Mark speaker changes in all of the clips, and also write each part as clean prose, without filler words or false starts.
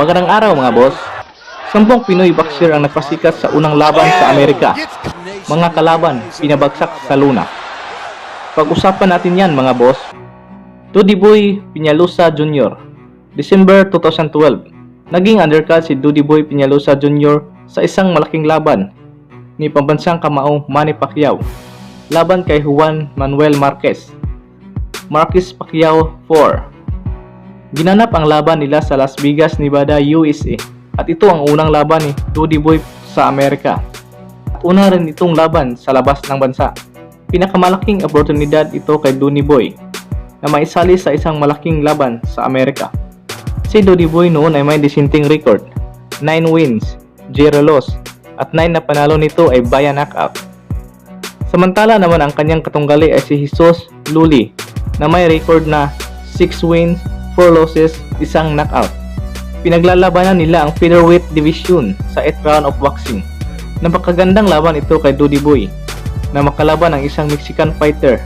Speaker 1: Magandang araw mga boss. 10 Pinoy boxer ang nagpasikat sa unang laban sa Amerika. Mga kalaban, pinabagsak sa luna. Pag-usapan natin yan mga boss. Dudy Boy Peñalosa Jr. December 2012. Naging undercard si Dudy Boy Peñalosa Jr. sa isang malaking laban ni pambansang kamao Manny Pacquiao laban kay Juan Manuel Marquez Pacquiao 4. Ginanap ang laban nila sa Las Vegas, Nevada, USA at ito ang unang laban ni Dudy Boy sa Amerika at una rin itong laban sa labas ng bansa. Pinakamalaking oportunidad ito kay Dudy Boy na maisali sa isang malaking laban sa Amerika. Si Dudy Boy noon ay may dissenting record, 9 wins, 0 loss at 9 na panalo nito ay via knockout. Samantala naman ang kanyang katunggali ay si Jesus Luli na may record na 6 wins, 4 losses, 1 knockout. Pinaglalabanan nila ang featherweight division sa 8th round of boxing. Napakagandang laban ito kay Dudy Boy na makalaban ang isang Mexican fighter.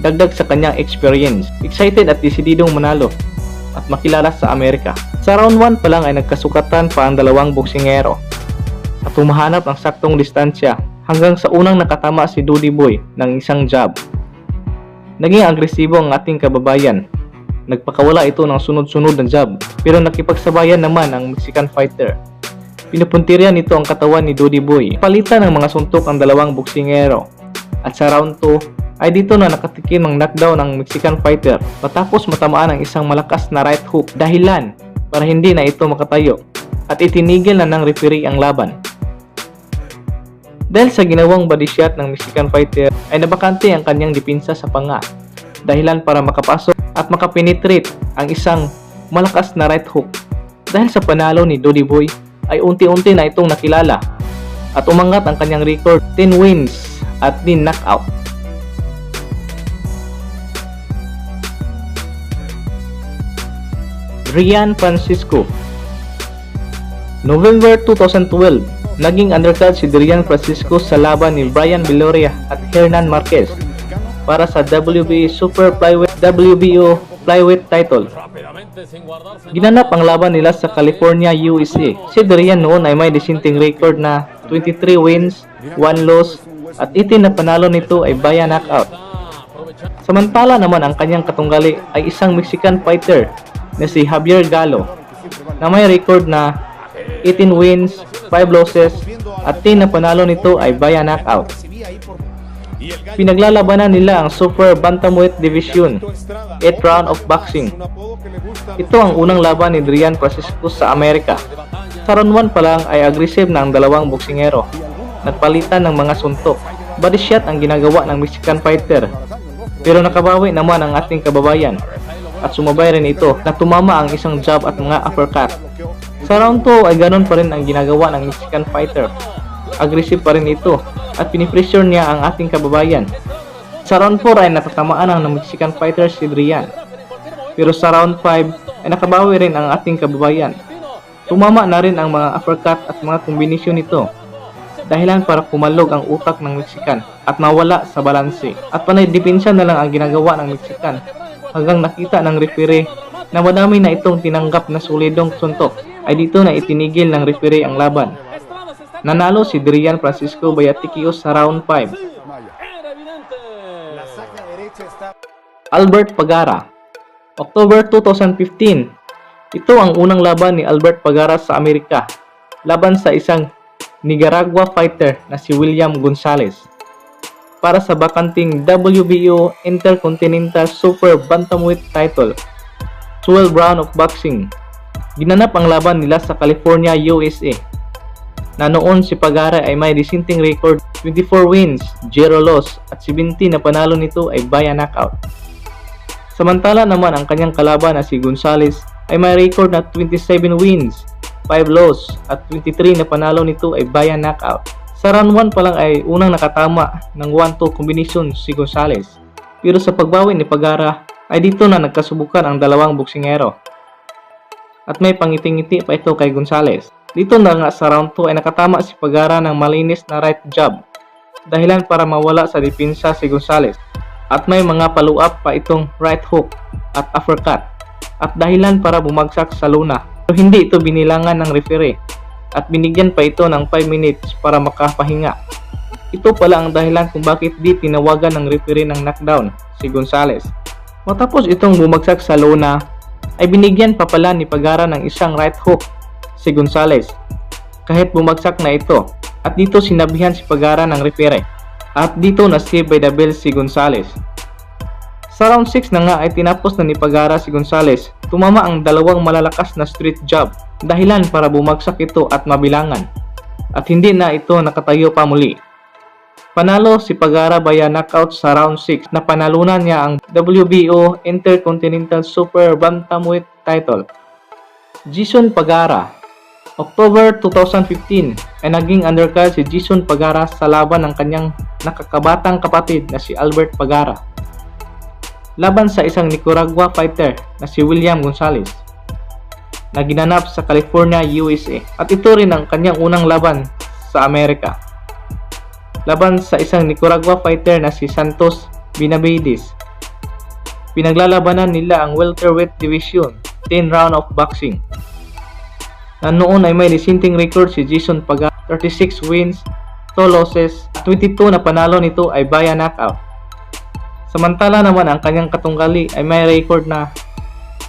Speaker 1: Dagdag sa kanyang experience, excited at desididong manalo at makilala sa Amerika. Sa round 1 pa lang ay nagkasukatan pa ang dalawang boksingero at humahanap ng saktong distansya hanggang sa unang nakatama si Dudy Boy ng isang jab. Naging agresibo ang ating kababayan. Nagpakawala ito ng sunod-sunod na jab pero nakipagsabayan naman ang Mexican fighter. Pinupuntiryan nito ang katawan ni Dudy Boy. Palitan ng mga suntok ang dalawang boksingero at sa round 2 ay dito na nakatikim ang knockdown ng Mexican fighter matapos matamaan ang isang malakas na right hook, dahilan para hindi na ito makatayo at itinigil na ng referee ang laban. Dahil sa ginawang body shot ng Mexican fighter ay nabakante ang kanyang depensa sa panga, dahilan para makapasok at makapenetrate ang isang malakas na right hook. Dahil sa panalo ni Dudy Boy ay unti-unti na itong nakilala at umangat ang kanyang record, 10 wins at 10 knockout. Ryan Francisco. November 2012, naging undercard si Ryan Francisco sa laban ni Brian Viloria at Hernan Marquez para sa WBA Super Flyweight WBO Flyweight title. Ginanap ang laban nila sa California, USA. Si Ryan noon ay may dissenting record na 23 wins, 1 loss at 18 na panalo nito ay via knockout. Samantala naman ang kanyang katunggali ay isang Mexican fighter na si Javier Gallo na may record na 18 wins, 5 losses at 10 na panalo nito ay via knockout. Pinaglalabanan nila ang Super Bantamweight Division, 8th round of boxing. Ito ang unang laban ni Ryan Francisco sa Amerika. Sa round 1 pa lang ay aggressive na ang dalawang boksingero. Nagpalitan ng mga suntok. Body shot ang ginagawa ng Mexican fighter. Pero nakabawi naman ang ating kababayan at sumabay rin ito na tumama ang isang jab at mga uppercut. Sa round 2 ay ganoon pa rin ang ginagawa ng Mexican fighter. Aggressive pa rin ito at pinipressure niya ang ating kababayan. Sa round 4 ay natatamaan ng Mexican fighter si Ryan. Pero sa round 5 ay nakabawi rin ang ating kababayan. Tumama na rin ang mga uppercut at mga kombinasyon nito, dahilan para pumalog ang utak ng Mexican at mawala sa balanse. At panay depensa na lang ang ginagawa ng Mexican hanggang nakita ng referee na madami na itong tinanggap na solidong suntok ay dito na itinigil ng referee ang laban. Nanalo si Ryan Francisco via TKO sa round 5. Albert Pagara. October 2015. Ito ang unang laban ni Albert Pagara sa Amerika, laban sa isang Nicaragua fighter na si William Gonzalez para sa bakanting WBO Intercontinental Super Bantamweight title, 12 round of boxing. Ginanap ang laban nila sa California, USA. Na noon si Pagara ay may dissenting record, 24 wins, 0 loss at 17 na panalo nito ay via knockout. Samantala naman ang kanyang kalaban na si Gonzalez ay may record na 27 wins, 5 loss at 23 na panalo nito ay via knockout. Sa round 1 pa lang ay unang nakatama ng 1-2 combination si Gonzalez. Pero sa pagbawi ni Pagara ay dito na nagkasubukan ang dalawang boksingero. At may pangiti-ngiti pa ito kay Gonzalez. Dito na nga sa round 2 ay nakatama si Pagara ng malinis na right jab, dahilan para mawala sa depensa si Gonzalez. At may mga follow-up pa itong right hook at uppercut at dahilan para bumagsak sa luna Pero hindi ito binilangan ng referee at binigyan pa ito ng 5 minutes para makapahinga. Ito pala ang dahilan kung bakit di tinawagan ng referee ng knockdown si Gonzales. Matapos itong bumagsak sa lona, ay binigyan pa pala ni Pagara ng isang right hook si Gonzales kahit bumagsak na ito, at dito sinabihan si Pagara ng referee at dito na-save by the bell si Gonzales. Sa round 6 na nga ay tinapos na ni Pagara si Gonzales. Tumama ang dalawang malalakas na street jab dahilan para bumagsak ito at mabilangan, at hindi na ito nakatayo pa muli. Panalo si Pagara via knockout sa round 6 na panalunan niya ang WBO Intercontinental Super Bantamweight title. Jason Pagara. October 2015 ay naging undercard si Jason Pagara sa laban ng kanyang nakakabatang kapatid na si Albert Pagara, laban sa isang Nicaragua fighter na si William Gonzales, na ginanap sa California, USA. At ito rin ang kanyang unang laban sa Amerika, laban sa isang Nicaragua fighter na si Santos Benavides. Pinaglalabanan nila ang welterweight division, 10 round of boxing. Na noon ay may dissenting record si Jason Pagara, 36 wins, 2 losses, 22 na panalo nito ay via knockout. Samantala naman ang kanyang katunggali ay may record na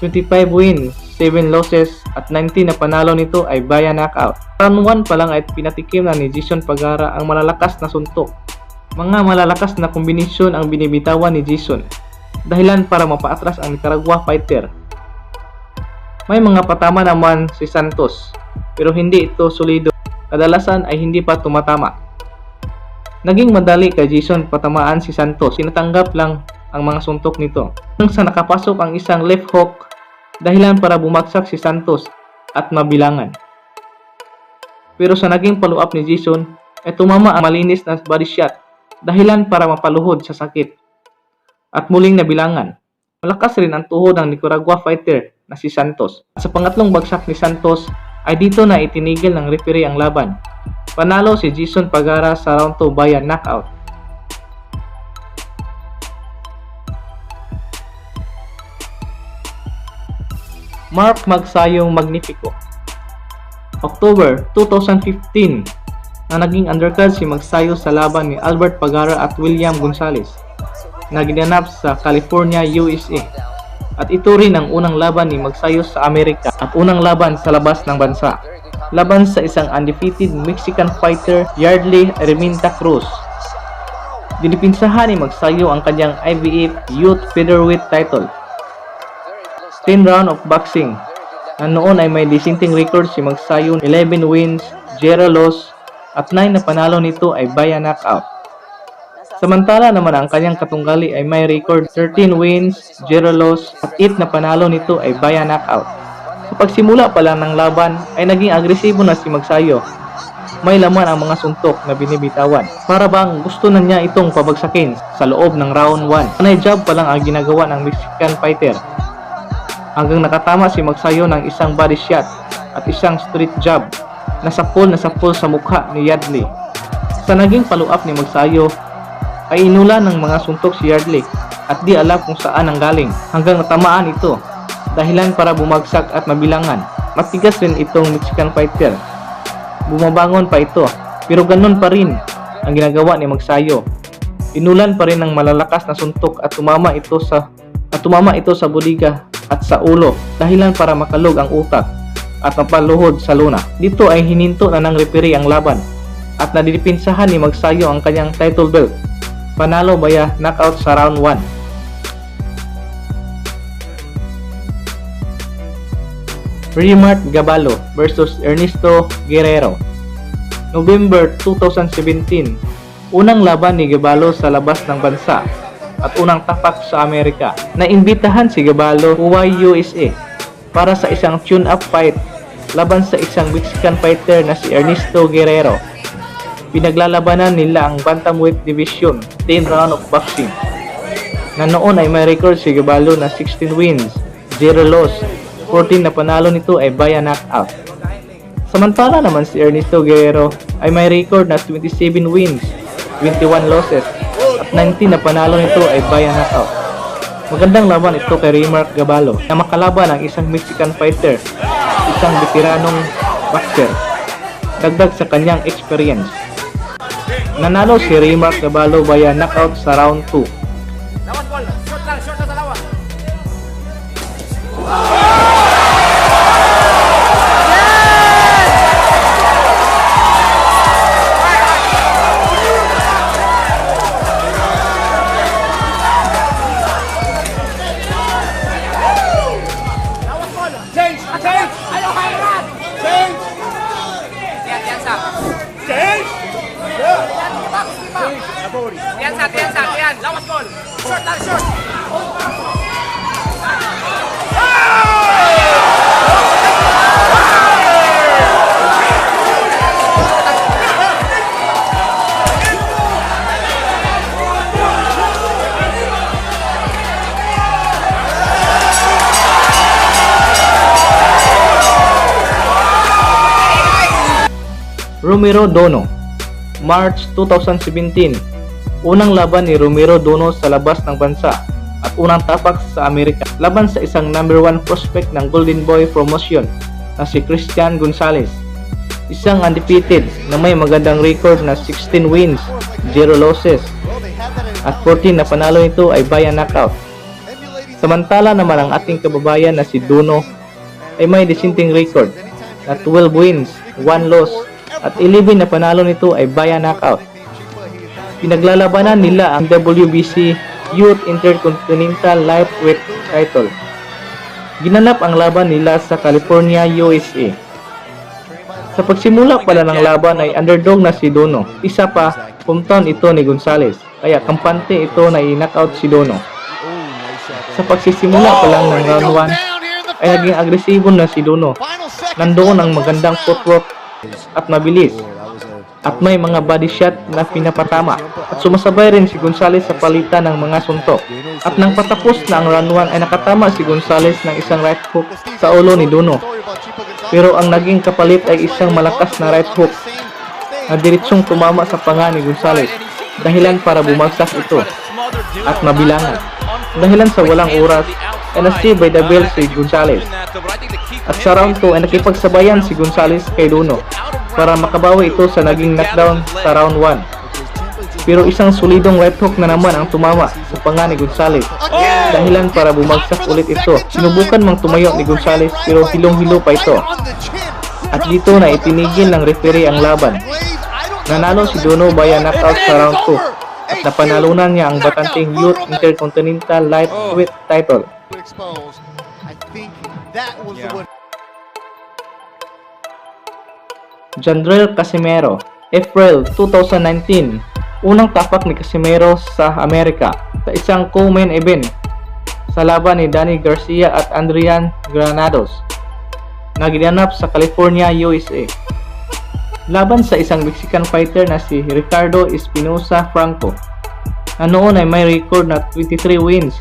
Speaker 1: 25 wins, 7 losses at 19 na panalo nito ay via knockout. Round 1 pa lang ay pinatikim na ni Jason Pagara ang malalakas na suntok. Mga malalakas na kombinasyon ang binibitawan ni Jason, dahilan para mapaatras ang Nicaragua fighter. May mga patama naman si Santos, pero hindi ito solido. Kadalasan ay hindi pa tumatama. Naging madali kay Jason patamaan si Santos. Sinatanggap lang ang mga suntok nito. Nang sa nakapasok ang isang left hook, dahilan para bumagsak si Santos at mabilangan. Pero sa naging follow-up ni Jason, ay tumama ang malinis na body shot, dahilan para mapaluhod sa sakit at muling nabilangan. Malakas rin ang tuhod ng Nicaragua fighter na si Santos. Sa pangatlong bagsak ni Santos ay dito na itinigil ng referee ang laban. Panalo si Jason Pagara sa round 2 via knockout. Mark Magsayong Magnifico. October 2015 na naging undercard si Magsayo sa laban ni Albert Pagara at William Gonzales, na ginanap sa California, USA. At ito rin ang unang laban ni Magsayo sa Amerika at unang laban sa labas ng bansa, laban sa isang undefeated Mexican fighter, Yardley Armenta Cruz. Dinipinsahan ni Magsayo ang kanyang IBF Youth Featherweight title, 10 round of boxing, na noon ay may dissenting record si Magsayo, 11 wins, 0 loss, at 9 na panalo nito ay via knockout. Samantala naman ang kanyang katunggali ay may record 13 wins, 0 loss, at 8 na panalo nito ay via knockout. Sa pagsimula pa lang ng laban ay naging agresibo na si Magsayo. May laman ang mga suntok na binibitawan. Para bang gusto na niya itong pabagsakin sa loob ng round 1. Panay jab pa lang ang ginagawa ng Mexican fighter, hanggang nakatama si Magsayo ng isang body shot at isang street jab na sapol sa mukha ni Yardley. Sa naging follow-up ni Magsayo ay inulan ng mga suntok si Yardley at di alam kung saan ang galing, hanggang natamaan ito, dahilan para bumagsak at mabilangan. Matigas rin itong Mexican fighter. Bumabangon pa ito, pero ganun pa rin ang ginagawa ni Magsayo. Inulan pa rin ng malalakas na suntok at tumama ito sa budiga at sa ulo, dahilan para makalog ang utak at mapaluhod sa luna. Dito ay hininto na ng referee ang laban at nadipinsahan ni Magsayo ang kanyang title belt. Panalo via knockout sa round 1. Remart Gabalo versus Ernesto Guerrero. November 2017, unang laban ni Gabalo sa labas ng bansa at unang tapak sa Amerika. Naimbitahan si Gabalo Hawaii, USA para sa isang tune-up fight laban sa isang Mexican fighter na si Ernesto Guerrero. Pinaglalabanan nila ang Bantamweight Division, 10 round of boxing, na noon ay may record si Gabalo na 16 wins, 0 loss, 14 na panalo nito ay via knockout. Samantala naman si Ernesto Guerrero ay may record na 27 wins, 21 losses, at 19 na panalo nito ay via knockout. Magandang laban ito kay Remart Gabalo na makalaban ang isang Mexican fighter, isang veteranong boxer, dagdag sa kanyang experience. Nanalo si Rimac Gabalo via knockout sa round 2.
Speaker 2: Lawas ball. Short lang sa lawas. Lawas ball. Change. Ayaw hayran. Change. Tiyansa. Change. Tiyansa. Lawas ball. Short lang, short.
Speaker 1: Romero Dono, March 2017. Unang laban ni Romero Dono sa labas ng bansa at unang tapak sa Amerika laban sa isang number 1 prospect ng Golden Boy promotion na si Christian Gonzalez. Isang undefeated na may magandang record na 16 wins, 0 losses at 14 na panalo nito ay via knockout. Samantala naman ang ating kababayan na si Dono ay may dissenting record na 12 wins, 1 loss at 11 na panalo nito ay via knockout. Pinaglalabanan nila ang WBC Youth Intercontinental Lightweight title. Ginanap ang laban nila sa California, USA. Sa pagsimula pala ng laban ay underdog na si Dono. Isa pa, hometown ito ni Gonzalez, kaya kampante ito na i-knockout si Dono. Sa pagsisimula pa lang ng round 1 ay naging agresibo na si Dono. Nandoon ang magandang footwork at mabilis at may mga body shot na pinapatama at sumasabay rin si Gonzalez sa palitan ng mga suntok. At nang patapos na ang round 1 ay nakatama si Gonzalez ng isang right hook sa ulo ni Dono. Pero ang naging kapalit ay isang malakas na right hook na diretsong tumama sa panga ni Gonzalez, dahilan para bumagsak ito at mabilangan. Dahilan sa walang oras ay na-save by the bell si Gonzalez. At sa round 2 ay nakipagsabayan si Gonzalez kay Dono para makabawi ito sa naging knockdown sa round 1. Pero isang solidong right hook na naman ang tumama sa panga ni Gonzalez, dahilan para bumagsak ulit ito. Sinubukan mang tumayo ni Gonzalez pero hilong-hilo pa ito. At dito na itinigil ng referee ang laban. Nanalo si Dono via knockout sa round 2 at napanalunan niya ang batanteng Youth Intercontinental Lightweight title. Jandrell Casimero, April 2019. Unang tapak ni Casimero sa Amerika sa isang co-main event sa laban ni Danny Garcia at Adrian Granados na ginanap sa California, USA. Laban sa isang Mexican fighter na si Ricardo Espinosa Franco na noon ay may record na 23 wins,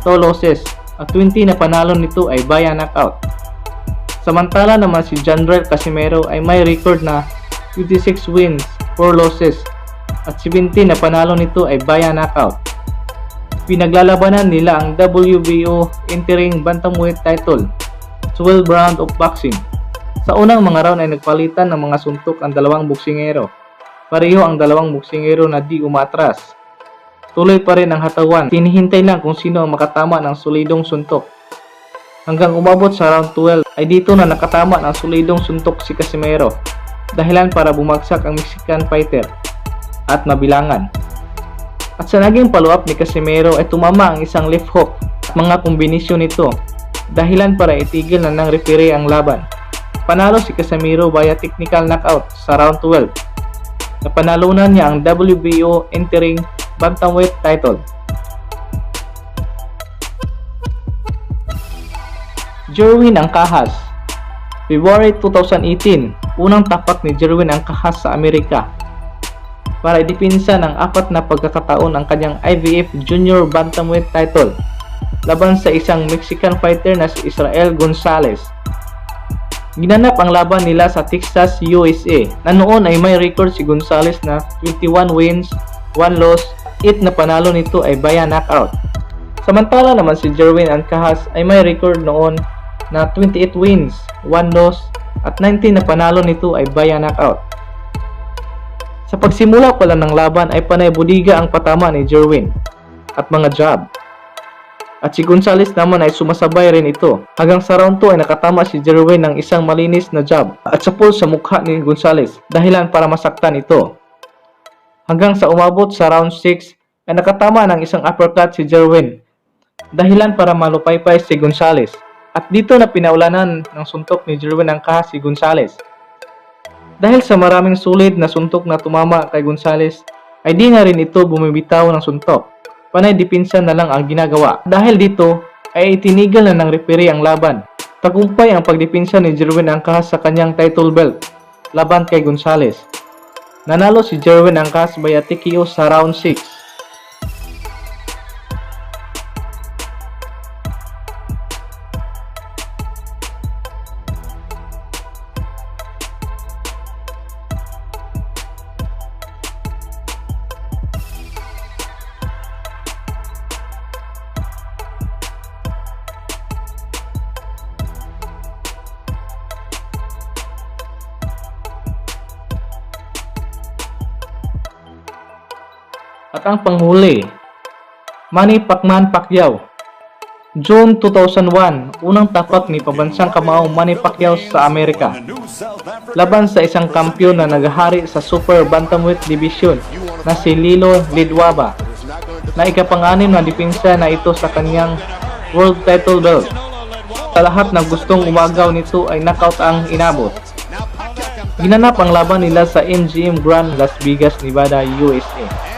Speaker 1: 2 losses at 20 na panalo nito ay via knockout. Samantala naman si Jandrell Casimero ay may record na 26 wins, 4 losses at 17 na panalo nito ay via knockout. Pinaglalabanan nila ang WBO interim bantamweight title, 12 round of boxing. Sa unang mga round ay nagpalitan ng mga suntok ang dalawang boksingero. Pareho ang dalawang boksingero na di umatras. Tuloy pa rin ang hatawan. Hinihintay lang kung sino ang makatama ng solidong suntok. Hanggang umabot sa round 12 ay dito na nakatama ng solidong suntok si Casimero, dahilan para bumagsak ang Mexican fighter at mabilangan. At sa naging follow-up ni Casimero ay tumama ang isang left hook at mga kombinasyon nito, dahilan para itigil na ng referee ang laban. Panalo si Casimero via technical knockout sa round 12. Napanalunan niya ang WBO interim bantamweight title. Jerwin Angcahas, February 2018. Unang tapak ni Jerwin Angcahas sa Amerika para idipinsa ng 4 na pagkakataon ang kanyang IBF Junior Bantamweight title laban sa isang Mexican fighter na si Israel Gonzalez. Ginanap ang laban nila sa Texas, USA na noon ay may record si Gonzalez na 21 wins, 1 loss, 8 na panalo nito ay via knockout. Samantala naman si Jerwin Angcahas ay may record noon na 28 wins, 1 loss, at 19 na panalo nito ay via knockout. Sa pagsimula pa lang ng laban ay panay budiga ang patama ni Jerwin at mga jab. At si Gonzales naman ay sumasabay rin ito. Hanggang sa round 2 ay nakatama si Jerwin ng isang malinis na jab at sapul sa mukha ni Gonzales, dahilan para masaktan ito. Hanggang sa umabot sa round 6 ay nakatama ng isang uppercut si Jerwin, dahilan para malupaypay si Gonzales. At dito na pinaulanan ng suntok ni Jerwin ang kaha si Gonzales. Dahil sa maraming sulit na suntok na tumama kay Gonzales, ay di na rin ito bumibitaw ng suntok. Panay dipinsa na lang ang ginagawa. Dahil dito ay itinigil na ng referee ang laban. Tagumpay ang pagdipinsa ni Jerwin Angkas sa kanyang title belt laban kay Gonzales. Nanalo si Jerwin Angkas via TKO sa round 6. At ang panghuli, Manny Pacquiao. June 2001, unang tapak ni pabansang kamao Manny Pacquiao sa Amerika. Laban sa isang kampyon na naghahari sa Super Bantamweight Division na si Lilo Lidwaba, na ikapanganim na dipinsa na ito sa kanyang world title belt. Sa lahat ng gustong umagaw nito ay knockout ang inabot. Ginanap ang laban nila sa MGM Grand Las Vegas, Nevada, USA.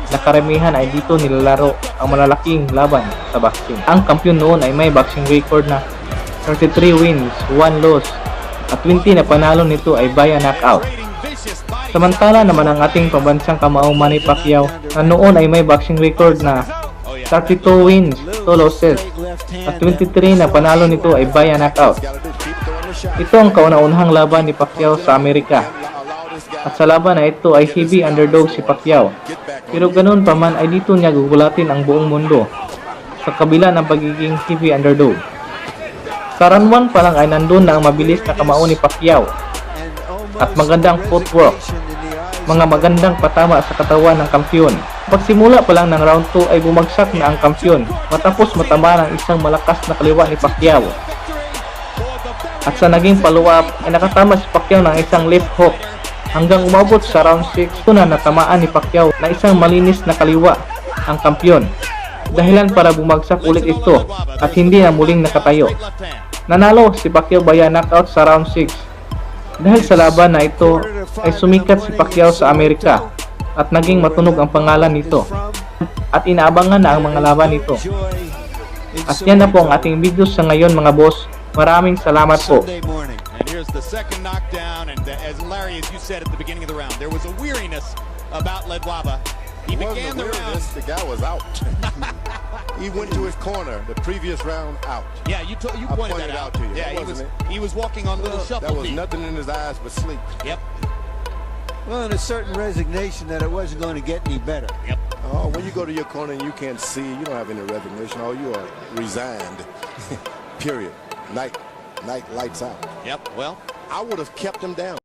Speaker 1: Nakaramihan ay dito nilalaro ang malalaking laban sa boxing. Ang kampiyon noon ay may boxing record na 33 wins, 1 loss, at 20 na panalo nito ay via knockout. Samantala naman ang ating pambansang kamao Manny Pacquiao na noon ay may boxing record na 32 wins, 2 losses, at 23 na panalo nito ay via knockout. Ito ang kauna-unahang laban ni Pacquiao sa Amerika. At sa laban na ito ay heavy underdog si Pacquiao. Pero ganoon pa man ay dito niya gugulatin ang buong mundo sa kabila ng pagiging heavy underdog. Sa round 1 pa lang ay nandun na ang mabilis na kamao ni Pacquiao at magandang footwork, mga magandang patama sa katawan ng kampiyon. Pagsimula pa lang ng round 2 ay bumagsak na ang kampiyon matapos matama ng isang malakas na kaliwa ni Pacquiao. At sa naging follow-up ay nakatama si Pacquiao ng isang left hook. Hanggang umabot sa round 6, na natamaan ni Pacquiao na isang malinis na kaliwa ang kampiyon, dahilan para bumagsak ulit ito at hindi na muling nakatayo. Nanalo si Pacquiao via knockout sa round 6. Dahil sa laban na ito ay sumikat si Pacquiao sa Amerika at naging matunog ang pangalan nito at inaabangan na ang mga laban nito. At yan na po ang ating video sa ngayon mga boss. Maraming salamat po.
Speaker 3: And here's the second knockdown, and as Larry, as you said at the beginning of the round, there was a weariness about Ledwaba. He began the round.
Speaker 4: The guy was out. He went to his corner the previous round out.
Speaker 3: Yeah, you pointed that out.
Speaker 4: To you.
Speaker 3: Yeah, he was walking on little shuffle
Speaker 4: There was
Speaker 3: feet.
Speaker 4: nothing in his eyes but sleep.
Speaker 3: Yep.
Speaker 5: Well, and a certain resignation that it wasn't going to get any better.
Speaker 3: Yep.
Speaker 4: Oh, when you go to your corner and you can't see, you don't have any resignation. Oh, you are resigned. Period. Night lights out.
Speaker 3: Yep. Well,
Speaker 4: I would have kept him down.